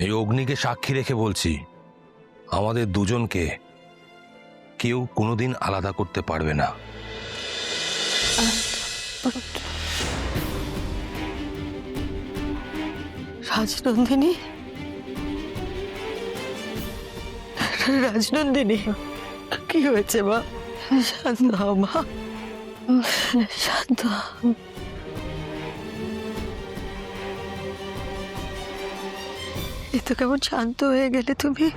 এই অগ্নিকে সাক্ষী রেখে বলছি, আমাদের দুজনকে কেউ কোনোদিন আলাদা করতে পারবে না। রাজনন্দিনী, রাজনন্দিনী, কি হয়েছে মা? শান্ত হও মা, শান্ত হও। এ তো কেমন শান্ত হয়ে গেলে তুমি?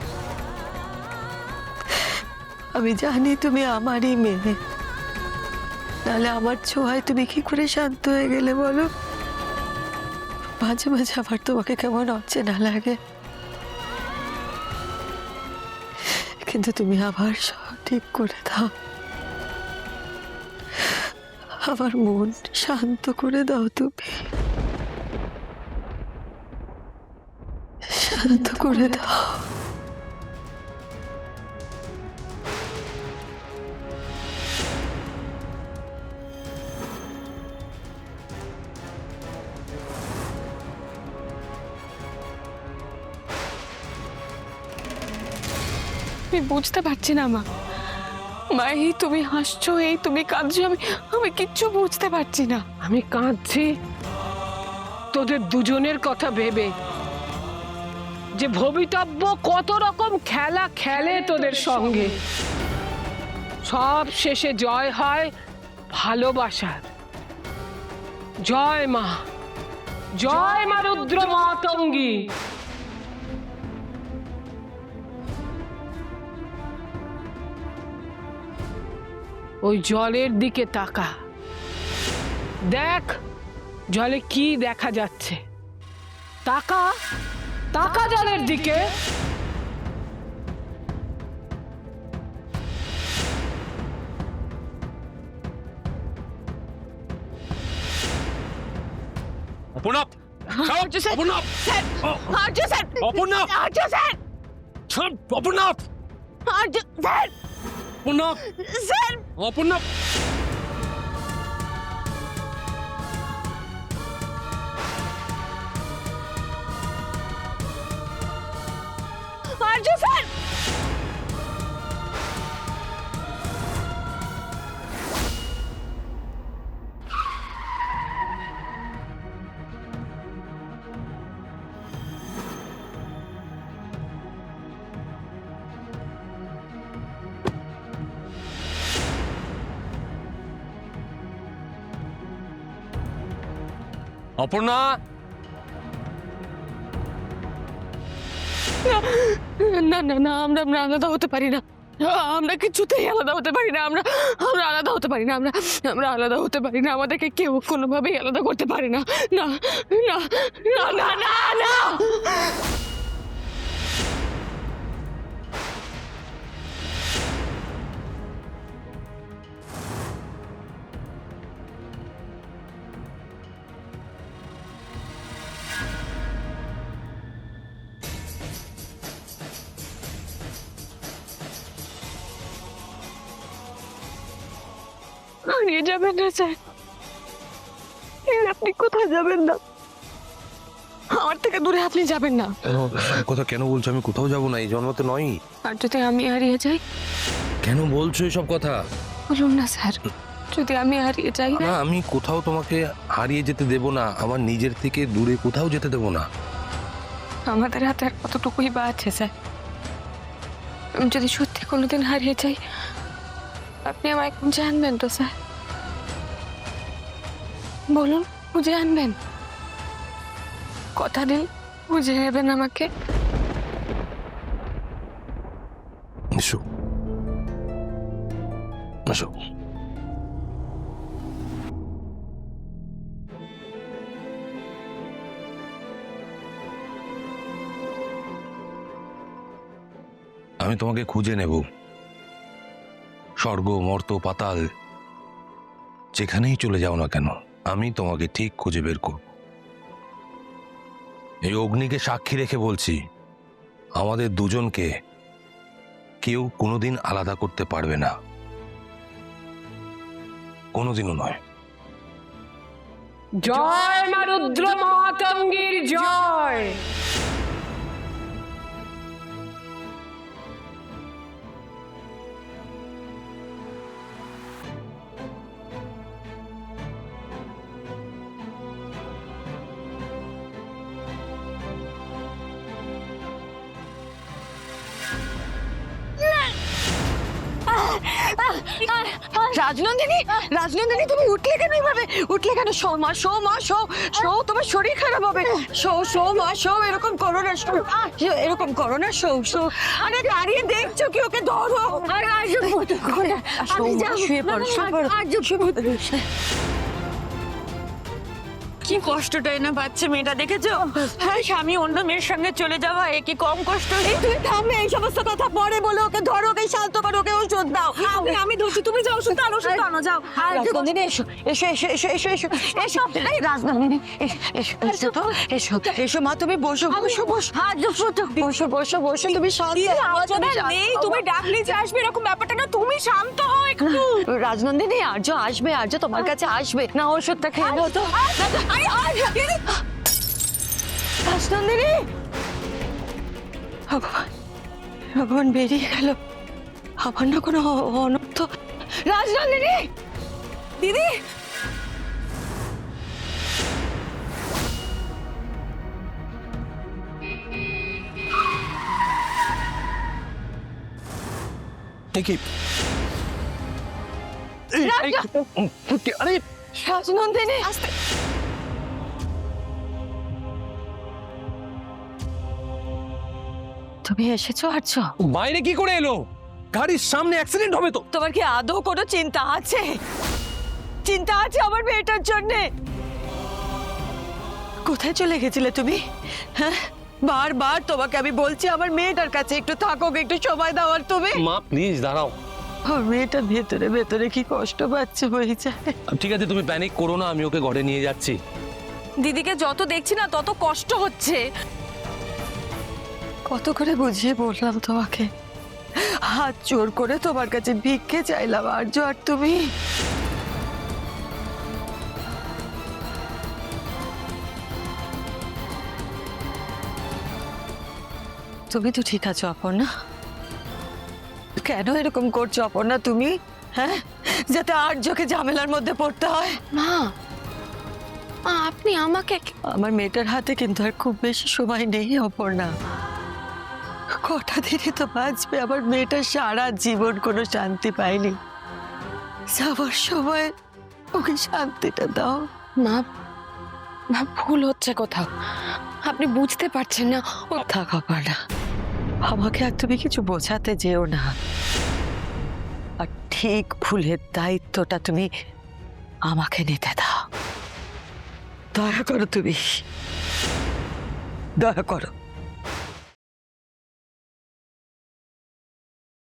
আমি জানি তুমি আমারই মেয়ে, নাহলে আমার ছোঁয়ায় তুমি কি করে শান্ত হয়ে গেলে বলো? মাঝে মাঝে আবার তোমাকে কেমন অচেনা লাগে, কিন্তু তুমি আবার সব ঠিক করে দাও, আমার মন শান্ত করে দাও, তুমি শান্ত করে দাও। আমি বুঝতে পারছি না মা। মা, এই তুমি হাসছো, এই তুমি কাঁদছো, আমি কিচ্ছু বুঝতে পারছি না। আমি কাঁদছি তোদের দুজনের কথা ভেবে, যে ভবিতব্য কত রকম খেলা খেলে তোদের সঙ্গে। সব শেষে জয় হয় ভালোবাসার। জয় মা, জয় মা রুদ্র মাতঙ্গী। ওই জলের দিকে তাকা, দেখ জলে কি দেখা যাচ্ছে। তাকা তাকা জলের দিকে। অপর্ণা, আর্য স্যার, অপর্ণা, স্যার, আর্য স্যার, অপর্ণা, আর্য স্যার, ছাড়, অপর্ণা, আর্য স্যার, অপর্ণা, স্যার, অপর্ণা। আর্য স্যার। অপর্ণা, না না না, আমরা আলাদা হতে পারি না। আমরা কিছুতেই আলাদা হতে পারি না। আমরা আলাদা হতে পারি না। আমরা আলাদা হতে পারি না। আমাদেরকে কেউ কোনোভাবেই আলাদা করতে পারে না। না না না না না না। হারিয়ে যাবেন না স্যার, আপনি কোথাও যাবেন না। আমার থেকে দূরে আপনি যাবেন না। কথা কেন বলছো? আমি কোথাও যাব না, এই জন্মতে নয়। আর যদি আমি হারিয়ে যাই? কেন বলছো এসব কথা? বলুন না স্যার, যদি আমি হারিয়ে যাই? না, আমি কোথাও তোমাকে হারিয়ে যেতে দেব না, আমার নিজের থেকে দূরে কোথাও যেতে দেব না। আমাদের হাতে আর কতটুকুই বা আছে স্যার? আমি যদি সত্যি কোনোদিন হারিয়ে যাই, আপনি আমায় খুঁজে আনবেন তো স্যার? বলুন, খুঁজে আনবেন? কথা দিন খুঁজে নেবেন আমাকে? এসো, এসো। আমি তোমাকে খুঁজে নেব, স্বর্গ, মর্ত, পাতাল, যেখানেই চলে যাও না কেন, আমি তোমাকে ঠিক খুঁজে বের করব। এই অগ্নিকে সাক্ষী রেখে বলছি, আমাদের দুজনকে কেউ কোনোদিন আলাদা করতে পারবে না, কোনোদিনও নয়। জয় মা রুদ্র মাতঙ্গীর জয়। রাজনন্দিনী, রাজনন্দিনী তুমি উঠলে কেন এইভাবে? উঠলে কেন? শো মা, শো মা, শো, শো, তোমার শরীর খারাপ হবে। শো, শো মা, শো, এরকম করো না, শো, এরকম করো না, শো, শো। আরে দাঁড়িয়ে দেখছো কি? ওকে ধরো। শো মা, শুয়ে পড়ো, শুয়ে পড়ো, শুয়ে পড়ো। কি কষ্টটাই না পাচ্ছে মেয়েটা, দেখেছো? হ্যাঁ, স্বামী অন্য মেয়ের সঙ্গে চলে যাওয়া এ কি কম কষ্ট? এই তুই থামে, এই সমস্ত কথা পরে বলে, ওকে ধরো, ওকে শান্ত করো, ওকে ওষুধ দাও। আমি ধরছি, তুমি যাও ওষুধ আনো, ওষুধ আনো, যাও। রাজনন্দিনী এসো, এসো, এসো, এসো, এসো, এসো, এসো। এই রাজনন্দিনী এসো, এসো তো, এসো, এসো মা, তুমি বসো, বসো, বসো, বসো, বসো, বসো, তুমি শান্ত নেই, তুমি ডাকলে যে আসবে এরকম ব্যাপারটা না, তুমি শান্ত হও একটু। রাজনন্দিনী, আর্য আসবে, আর্য তোমার কাছে আসবে না, ওষুধটা খেয়ে নাও তো। রাজনন্দিনী, ভগবান, ভগবান, বেরিয়ে গেল। আবার না কোনো অনর্থ। রাজনন্দিনী, দিদি, কি আরে রাজনন্দিনী, আস্তে। তুমি এসেছো আর্য? বাইরে কি করে এলো? গাড়ির সামনে অ্যাক্সিডেন্ট হবে তো। তোমার কি আদৌ কোনো চিন্তা আছে? চিন্তা আছে আমার মেয়েটার জন্যে? কোথায় চলে গেছিলে তুমি? হ্যাঁ, বারবার তোমাকে আমি বলছি আমার মেয়েটার কাছে একটু থাকো, একটু সময় দাও। আর তুমি? মা প্লিজ দাঁড়াও। আমার মেয়েটা ভেতরে ভেতরে কি কষ্ট পাচ্ছে হয়ে যায়। ঠিক আছে, তুমি প্যানিক করো না, আমি ওকে ঘরে নিয়ে যাচ্ছি। দিদিকে যত দেখছি না তত কষ্ট হচ্ছে। কত করে বুঝিয়ে বললাম তোমাকে, হাত জোর করে তোমার কাছে ভিক্ষে চাইলাম আর্য, আর তুমি? তুমি তো ঠিক আছো অপর্ণা? কেন এরকম করছো অপর্ণা তুমি? হ্যাঁ, যাতে আর্যকে ঝামেলার মধ্যে পড়তে হয়। মা, আপনি আমাকে আমার মেয়েটার হাতে কিন্তু আর খুব বেশি সময় নেই অপর্ণা। কটা দিনই তো বাঁচবে। আমার মেয়েটা সারা জীবন কোনো শান্তি পায়নি। যাবার সময় ওকে শান্তিটা দাও। মা, ভুল হচ্ছে কোথাও, আপনি বুঝতে পারছেন না। থাক অপর্ণা, আমাকে আর তুমি কিছু বোঝাতে যেও না। আর ঠিক ভুলের দায়িত্বটা তুমি আমাকে নিতে দাও। দয়া করো, তুমি দয়া করো।